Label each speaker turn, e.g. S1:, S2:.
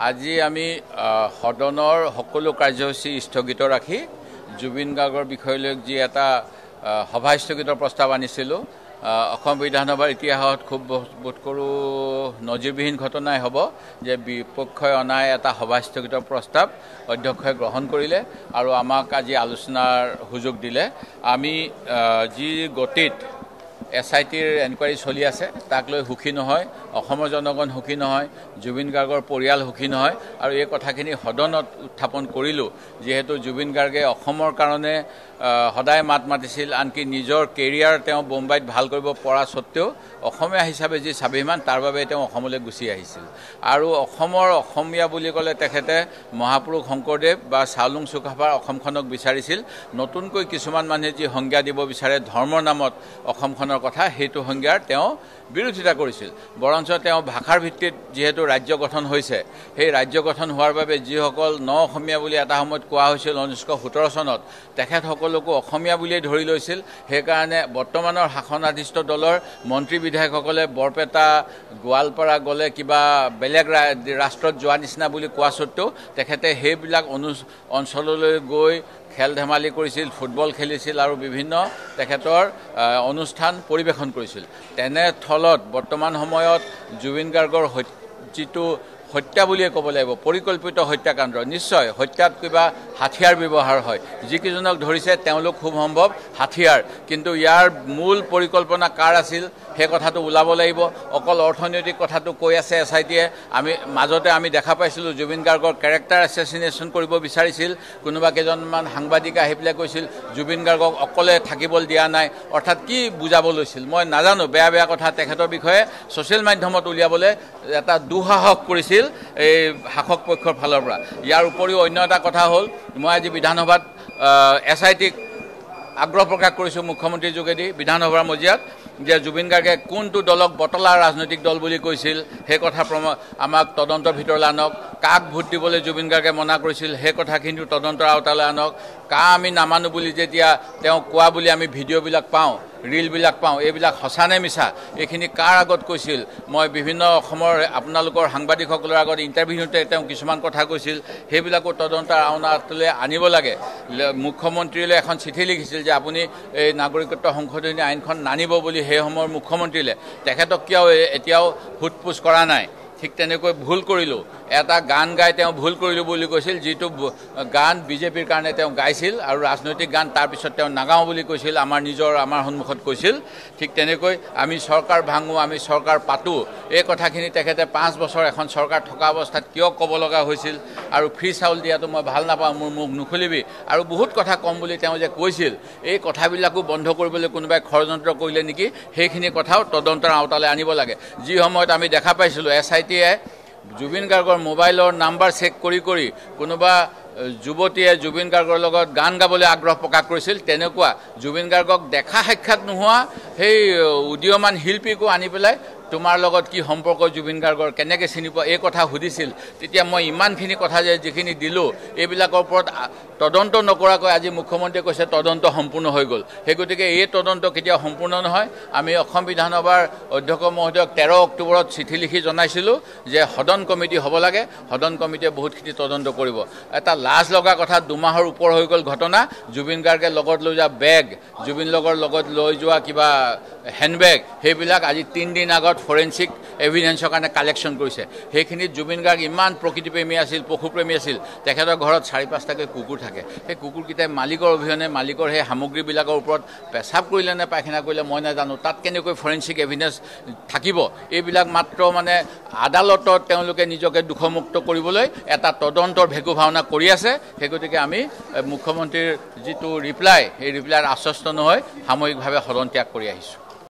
S1: আজি আমি সদনৰ সকলো কাৰ্যসূচী স্থগিত ৰাখি জুবিন গাৰ্গৰ বিষয়লৈ যি এটা সভা স্থগিতৰ প্ৰস্তাৱ আনিছিলোঁ অসম বিধানসভাৰ ইতিহাসত খুব বোধ কৰোঁ নজিৰবিহীন ঘটনাই হ'ব যে বিপক্ষই অনাই এটা সভা স্থগিতৰ প্ৰস্তাৱ অধ্যক্ষই গ্ৰহণ কৰিলে আৰু আমাক আজি আলোচনাৰ সুযোগ দিলে। আমি যি গতিত SITৰ এনকুৱাৰী চলি আছে তাক লৈ সুখী নহয়, অসমৰ জনগণ সুখী নহয়, জুবিন গাৰ্গৰ পৰিয়াল সুখী নহয় আৰু এই কথাখিনি সদনত উত্থাপন কৰিলোঁ। যিহেতু জুবিন গাৰ্গে অসমৰ কাৰণে সদায় মাত মাতিছিল, আনকি নিজৰ কেৰিয়াৰ তেওঁ বোম্বাইত ভাল কৰিব পৰা স্বত্তেও অসমীয়া হিচাপে যি স্বাভিমান তাৰ বাবে তেওঁ অসমলৈ গুচি আহিছিল আৰু অসমীয়া বুলি ক'লে তেখেতে মহাপুৰুষ শংকৰদেৱ বা চাওলুং চুকাফাৰ অসমখনক বিচাৰিছিল। নতুনকৈ কিছুমান মানুহে যি সংজ্ঞা দিব বিচাৰে ধৰ্মৰ নামত অসমখনৰ কথা, সেইটো সংজ্ঞাৰ তেওঁ বিৰোধিতা কৰিছিল। বৰঞ্চ তেওঁ ভাষাৰ ভিত্তিত যিহেতু ৰাজ্য গঠন হৈছে, সেই ৰাজ্য গঠন হোৱাৰ বাবে যিসকল অসমীয়া বুলি এটা সময়ত কোৱা হৈছিল 1917 চনত, তেখেতসকলকো অসমীয়া বুলিয়েই ধৰি লৈছিল। সেইকাৰণে বৰ্তমানৰ শাসনাধিষ্ঠ দলৰ মন্ত্ৰী বিধায়কসকলে বৰপেটা গোৱালপাৰা গ'লে কিবা বেলেগ ৰাষ্ট্ৰত যোৱা নিচিনা বুলি কোৱা স্বত্তেও তেখেতে সেইবিলাক অঞ্চললৈ গৈ খেল ধেমালি কৰিছিল, ফুটবল খেলিছিল আৰু বিভিন্ন তেখেতৰ অনুষ্ঠান পৰিৱেশন কৰিছিল। তেনেস্থলত বৰ্তমান সময়ত জুবিন গাৰ্গৰ যিটো হত্যা বুলিয়ে ক'ব লাগিব, পৰিকল্পিত হত্যাকাণ্ড, নিশ্চয় হত্যাত কিবা হাথিয়াৰ ব্যৱহাৰ হয়, যিকেইজনক ধৰিছে তেওঁলোক খুব সম্ভৱ হাথিয়াৰ, কিন্তু ইয়াৰ মূল পৰিকল্পনা কাৰ আছিল সেই কথাটো ওলাব লাগিব। অকল অৰ্থনৈতিক কথাটো কৈ আছে SITয়ে। মাজতে আমি দেখা পাইছিলোঁ জুবিন গাৰ্গৰ কেৰেক্টাৰ এছেচিনেশ্যন কৰিব বিচাৰিছিল। কোনোবা কেইজনমান সাংবাদিকে আহি পেলাই কৈছিল জুবিন গাৰ্গক অকলে থাকিবলৈ দিয়া নাই, অৰ্থাৎ কি বুজাব লৈছিল মই নাজানো। বেয়া কথা তেখেতৰ বিষয়ে ছ'চিয়েল মাধ্যমত উলিয়াবলৈ এটা দুঃসাহস কৰিছিল এই শাসক পক্ষৰ ফালৰ পৰা। ইয়াৰ উপৰিও অন্য এটা কথা হ'ল, মই আজি বিধানসভাত SITক আগ্ৰহ প্ৰকাশ কৰিছোঁ মুখ্যমন্ত্ৰীৰ যোগেদি বিধানসভাৰ মজিয়াত, যে জুবিন গাৰ্গে কোনটো দলক বটলা ৰাজনৈতিক দল বুলি কৈছিল সেই কথা আমাক তদন্তৰ ভিতৰলৈ আনক। কাক ভোট দিবলৈ জুবিন গাৰ্গে মনা কৰিছিল সেই কথাখিনি তদন্তৰ আওতালৈ আনক। আমি নামানো বুলি যেতিয়া তেওঁ কোৱা বুলি আমি ভিডিঅ'বিলাক পাওঁ, ৰিলবিলাক পাওঁ, এইবিলাক সঁচা নে মিছা, এইখিনি কাৰ আগত কৈছিল। মই বিভিন্ন অসমৰ আপোনালোকৰ সাংবাদিকসকলৰ আগত ইণ্টাৰভিউতে তেওঁ কিছুমান কথা কৈছিল, সেইবিলাকো তদন্তৰ আওতালৈ আনিব লাগে। মুখ্যমন্ত্ৰীলৈ এখন চিঠি লিখিছিল যে আপুনি এই নাগৰিকত্ব সংশোধনী আইনখন নানিব বুলি সেই সময়ৰ মুখ্যমন্ত্ৰীলৈ। তেখেতক কিয় এতিয়াও সোধপোছ কৰা নাই। ঠিক তেনেকৈ ভুল কৰিলোঁ, এটা গান গাই তেওঁ ভুল কৰিলোঁ বুলি কৈছিল, যিটো গান বিজেপিৰ কাৰণে তেওঁ গাইছিল আৰু ৰাজনৈতিক গান, তাৰপিছত তেওঁ নাগাওঁ বুলি কৈছিল, আমাৰ সন্মুখত কৈছিল। ঠিক তেনেকৈ আমি চৰকাৰ ভাঙোঁ, আমি চৰকাৰ পাতোঁ, এই কথাখিনি তেখেতে 5 বছৰ এখন চৰকাৰ থকা অৱস্থাত কিয় ক'ব লগা হৈছিল। আৰু ফ্ৰী চাউল দিয়াটো মই ভাল নাপাওঁ, মোৰ মুখ নুখুলিবি, আৰু বহুত কথা ক'ম বুলি তেওঁ যে কৈছিল, এই কথাবিলাকো বন্ধ কৰিবলৈ কোনোবাই ষড়যন্ত্ৰ কৰিলে নেকি, সেইখিনি কথাও তদন্তৰ আওতালৈ আনিব লাগে। যি সময়ত আমি দেখা পাইছিলোঁ SITয়ে জুবিন গাৰ্গৰ মোবাইলৰ নাম্বাৰ চেক কৰি কোনোবা যুৱতীয়ে জুবিন গাৰ্গৰ লগত গান গাবলৈ আগ্ৰহ প্ৰকাশ কৰিছিল, তেনেকুৱা জুবিন গাৰ্গক দেখা সাক্ষাৎ নোহোৱা সেই উদীয়মান শিল্পীকো আনি পেলাই তোমাৰ লগত কি সম্পৰ্ক জুবিন গাৰ্গৰ, কেনেকৈ চিনি পোৱা, এই কথা সুধিছিল। তেতিয়া মই ইমানখিনি কথা যিখিনি দিলোঁ, এইবিলাকৰ ওপৰত তদন্ত নকৰাকৈ আজি মুখ্যমন্ত্ৰীয়ে কৈছে তদন্ত সম্পূৰ্ণ হৈ গ'ল। সেই গতিকে এই তদন্ত কেতিয়াও সম্পূৰ্ণ নহয়। আমি অসম বিধানসভাৰ অধ্যক্ষ মহোদয়ক 13 অক্টোবৰত চিঠি লিখি জনাইছিলোঁ যে সদন কমিটি হ'ব লাগে, সদন কমিটিয়ে বহুতখিনি তদন্ত কৰিব। এটা লাজ লগা কথা, 2 মাহৰ ওপৰ হৈ গ'ল ঘটনা, জুবিন গাৰ্গে লগত লৈ যোৱা বেগ, জুবিন গাৰ্গৰ লগত লৈ যোৱা কিবা হেণ্ডবেগ, সেইবিলাক আজি 3 দিন আগত ফৰেঞ্চিক এভিডেন্সৰ কাৰণে কালেকশ্যন কৰিছে। সেইখিনিত জুবিন গাৰ্গ ইমান প্ৰকৃতিপ্ৰেমী আছিল, পশুপ্ৰেমী আছিল, তেখেতৰ ঘৰত 4-5টাকৈ কুকুৰ থাকে। সেই কুকুৰকেইটাই মালিকৰ অবিহনে মালিকৰ সেই সামগ্ৰীবিলাকৰ ওপৰত পেচাব কৰিলে নে পায়খানা কৰিলে মই নাজানো, তাত কেনেকৈ ফৰেঞ্চিক এভিডেন্স থাকিব। এইবিলাক মাত্ৰ আদালতত তেওঁলোকে নিজকে দোষমুক্ত কৰিবলৈ এটা তদন্তৰ ভেকু ভাওনা কৰি আছে। সেই গতিকে আমি মুখ্যমন্ত্ৰীৰ যিটো ৰিপ্লাই, সেই ৰিপ্লাইৰ আশ্বস্ত নহয় সাময়িকভাৱে সদন ত্যাগ কৰি আহিছোঁ।